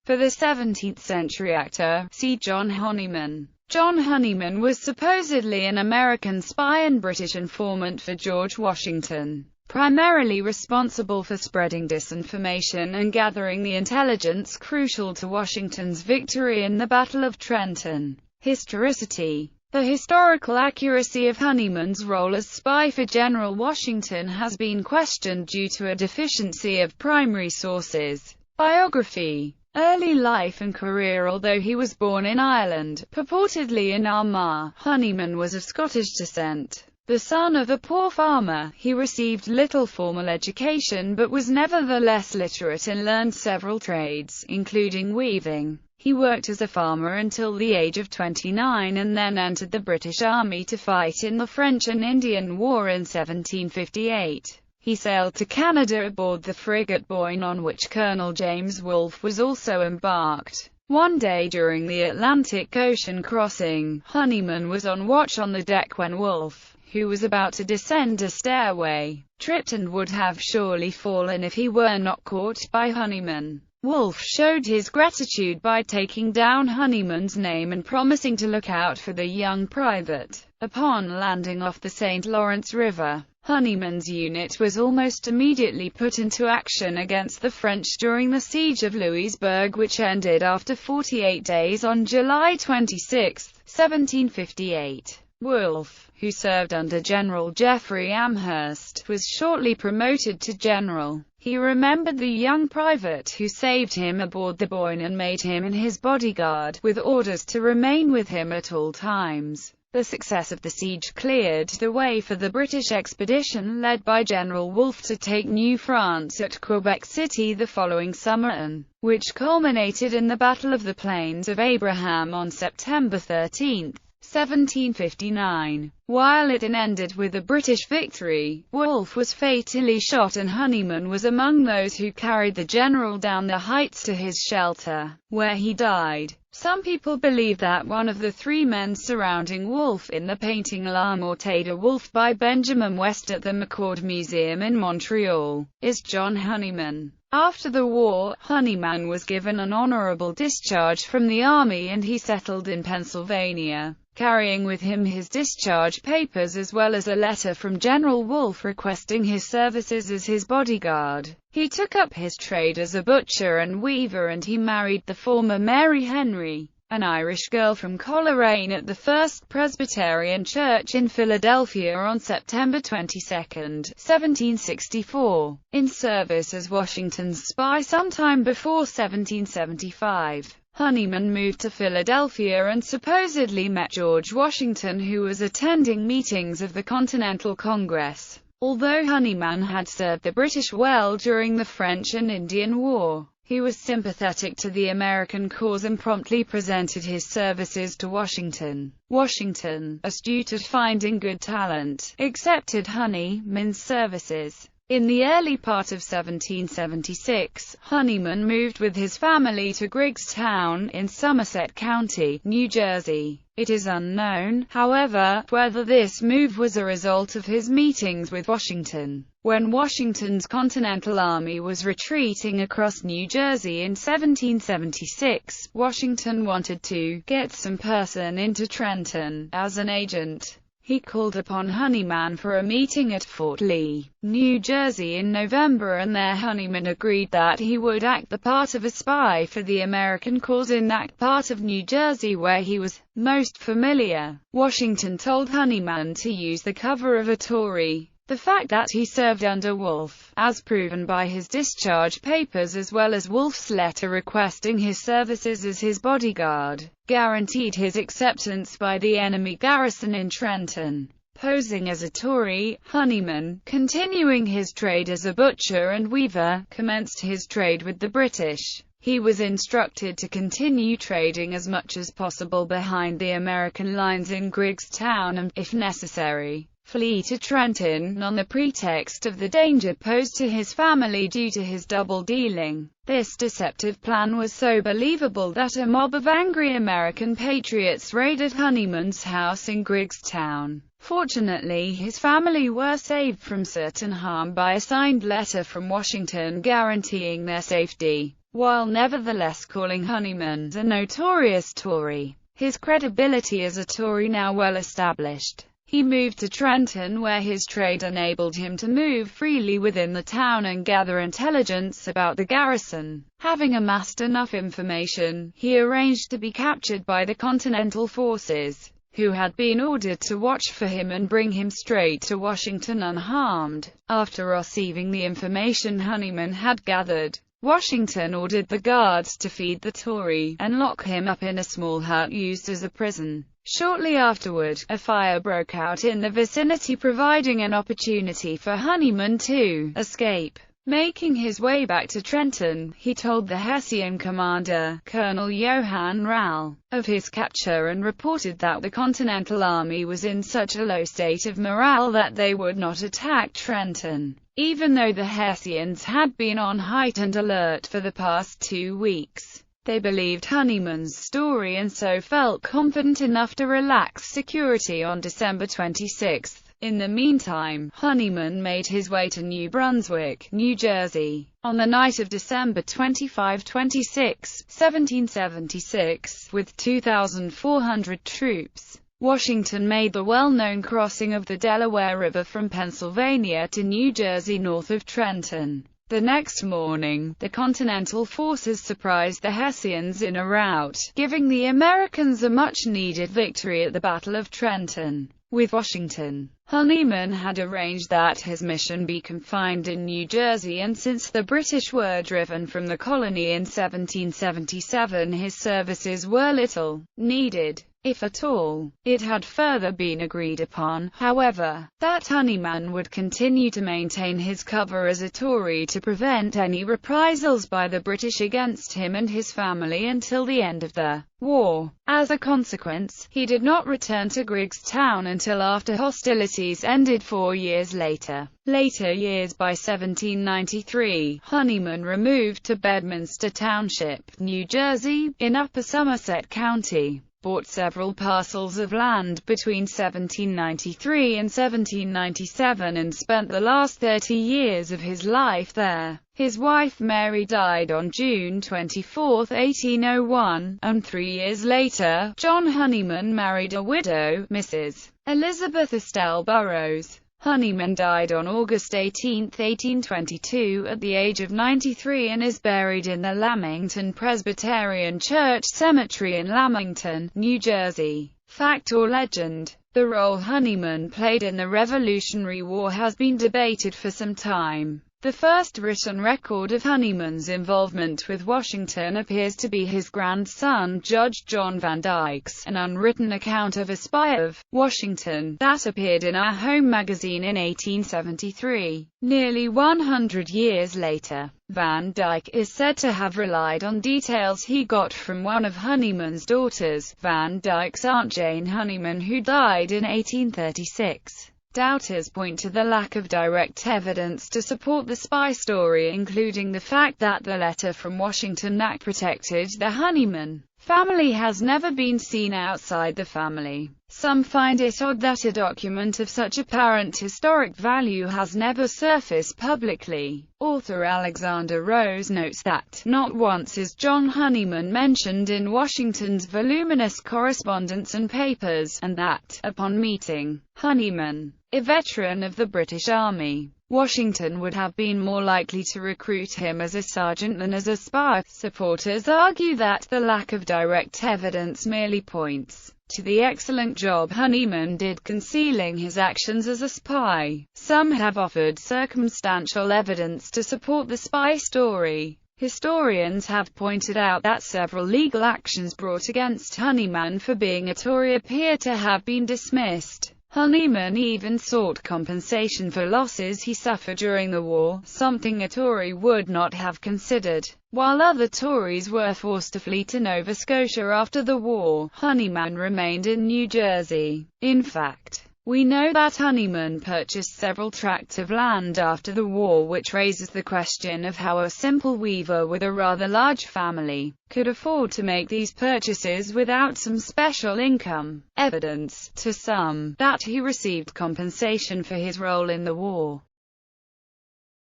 For the 17th-century actor, see John Honyman. John Honyman was supposedly an American spy and British informant for George Washington, primarily responsible for spreading disinformation and gathering the intelligence crucial to Washington's victory in the Battle of Trenton. Historicity. The historical accuracy of Honeyman's role as spy for General Washington has been questioned due to a deficiency of primary sources. Biography. Early life and career. Although he was born in Ireland, purportedly in Armagh, Honeyman was of Scottish descent. The son of a poor farmer, he received little formal education but was nevertheless literate and learned several trades, including weaving. He worked as a farmer until the age of 29 and then entered the British Army to fight in the French and Indian War in 1758. He sailed to Canada aboard the frigate Boyne, on which Colonel James Wolfe was also embarked. One day during the Atlantic Ocean crossing, Honeyman was on watch on the deck when Wolfe, who was about to descend a stairway, tripped and would have surely fallen if he were not caught by Honeyman. Wolfe showed his gratitude by taking down Honeyman's name and promising to look out for the young private. Upon landing off the St. Lawrence River, Honeyman's unit was almost immediately put into action against the French during the siege of Louisbourg, which ended after 48 days on July 26, 1758. Wolfe, who served under General Jeffrey Amherst, was shortly promoted to general. He remembered the young private who saved him aboard the Boyne and made him his bodyguard, with orders to remain with him at all times. The success of the siege cleared the way for the British expedition led by General Wolfe to take New France at Quebec City the following summer, and which culminated in the Battle of the Plains of Abraham on September 13, 1759. While it ended with a British victory, Wolfe was fatally shot and Honeyman was among those who carried the general down the heights to his shelter, where he died. Some people believe that one of the three men surrounding Wolfe in the painting La Morte de Wolfe by Benjamin West at the McCord Museum in Montreal, is John Honyman. After the war, Honeyman was given an honorable discharge from the army and he settled in Pennsylvania, carrying with him his discharge papers as well as a letter from General Wolfe requesting his services as his bodyguard. He took up his trade as a butcher and weaver and he married the former Mary Henry, an Irish girl from Coleraine, at the First Presbyterian Church in Philadelphia on September 22, 1764, in service as Washington's spy sometime before 1775. Honeyman moved to Philadelphia and supposedly met George Washington, who was attending meetings of the Continental Congress. Although Honeyman had served the British well during the French and Indian War, he was sympathetic to the American cause and promptly presented his services to Washington. Washington, astute at finding good talent, accepted Honeyman's services. In the early part of 1776, Honeyman moved with his family to Griggstown, in Somerset County, New Jersey. It is unknown, however, whether this move was a result of his meetings with Washington. When Washington's Continental Army was retreating across New Jersey in 1776, Washington wanted to get some person into Trenton as an agent. He called upon Honeyman for a meeting at Fort Lee, New Jersey in November, and there Honeyman agreed that he would act the part of a spy for the American cause in that part of New Jersey where he was most familiar. Washington told Honeyman to use the cover of a Tory. The fact that he served under Wolfe, as proven by his discharge papers as well as Wolfe's letter requesting his services as his bodyguard, guaranteed his acceptance by the enemy garrison in Trenton. Posing as a Tory, Honeyman, continuing his trade as a butcher and weaver, commenced his trade with the British. He was instructed to continue trading as much as possible behind the American lines in Griggstown and, if necessary, flee to Trenton, on the pretext of the danger posed to his family due to his double-dealing. This deceptive plan was so believable that a mob of angry American patriots raided Honeyman's house in Griggstown. Fortunately, his family were saved from certain harm by a signed letter from Washington guaranteeing their safety. while nevertheless calling Honeyman a notorious Tory. His credibility as a Tory now well established, he moved to Trenton, where his trade enabled him to move freely within the town and gather intelligence about the garrison. Having amassed enough information, he arranged to be captured by the Continental forces, who had been ordered to watch for him and bring him straight to Washington unharmed. After receiving the information Honeyman had gathered, Washington ordered the guards to feed the Tory, and lock him up in a small hut used as a prison. Shortly afterward, a fire broke out in the vicinity, providing an opportunity for Honeyman to escape. Making his way back to Trenton, he told the Hessian commander, Colonel Johann Rall, of his capture and reported that the Continental Army was in such a low state of morale that they would not attack Trenton, even though the Hessians had been on heightened alert for the past 2 weeks. They believed Honeyman's story and so felt confident enough to relax security on December 26. In the meantime, Honeyman made his way to New Brunswick, New Jersey. On the night of December 25–26, 1776, with 2,400 troops, Washington made the well-known crossing of the Delaware River from Pennsylvania to New Jersey north of Trenton. The next morning, the Continental forces surprised the Hessians in a rout, giving the Americans a much-needed victory at the Battle of Trenton. With Washington, Honeyman had arranged that his mission be confined in New Jersey, and since the British were driven from the colony in 1777, his services were little needed, if at all. It had further been agreed upon, however, that Honeyman would continue to maintain his cover as a Tory to prevent any reprisals by the British against him and his family until the end of the war. As a consequence, he did not return to Griggstown until after hostilities ended 4 years later. Later years, by 1793, Honeyman removed to Bedminster Township, New Jersey, in Upper Somerset County, bought several parcels of land between 1793 and 1797 and spent the last 30 years of his life there. His wife Mary died on June 24, 1801, and 3 years later, John Honyman married a widow, Mrs. Elizabeth Estelle Burroughs. Honeyman died on August 18, 1822, at the age of 93 and is buried in the Lamington Presbyterian Church Cemetery in Lamington, New Jersey. Fact or legend? The role Honeyman played in the Revolutionary War has been debated for some time. The first written record of Honeyman's involvement with Washington appears to be his grandson Judge John Van Dyke's, an unwritten account of a spy of Washington, that appeared in Our Home magazine in 1873. Nearly 100 years later, Van Dyke is said to have relied on details he got from one of Honeyman's daughters, Van Dyke's aunt Jane Honeyman, who died in 1836. Doubters point to the lack of direct evidence to support the spy story, including the fact that the letter from Washington that protected the Honeyman family has never been seen outside the family. Some find it odd that a document of such apparent historic value has never surfaced publicly. Author Alexander Rose notes that not once is John Honyman mentioned in Washington's voluminous correspondence and papers, and that, upon meeting Honeyman, a veteran of the British Army, Washington would have been more likely to recruit him as a sergeant than as a spy. Supporters argue that the lack of direct evidence merely points to the excellent job Honeyman did concealing his actions as a spy. Some have offered circumstantial evidence to support the spy story. Historians have pointed out that several legal actions brought against Honeyman for being a Tory appear to have been dismissed. Honeyman even sought compensation for losses he suffered during the war, something a Tory would not have considered. While other Tories were forced to flee to Nova Scotia after the war, Honeyman remained in New Jersey. In fact, we know that Honeyman purchased several tracts of land after the war, which raises the question of how a simple weaver with a rather large family could afford to make these purchases without some special income. Evidence, to some, that he received compensation for his role in the war